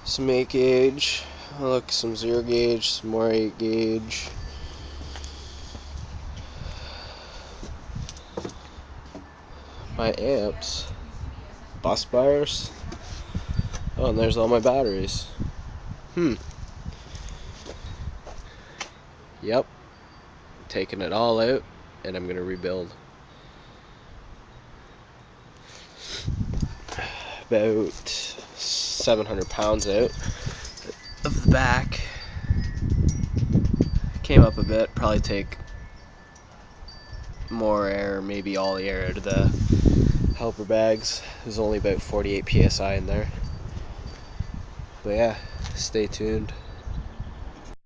some 8 gauge, look, some 0 gauge, some more 8 gauge. My amps, bus bars. Oh, and there's all my batteries. Yep, taking it all out, and I'm gonna rebuild. About 700 pounds out of the back. Came up a bit, probably take more air, maybe all the air out of the helper bags. There's only about 48 psi in there. But yeah, stay tuned.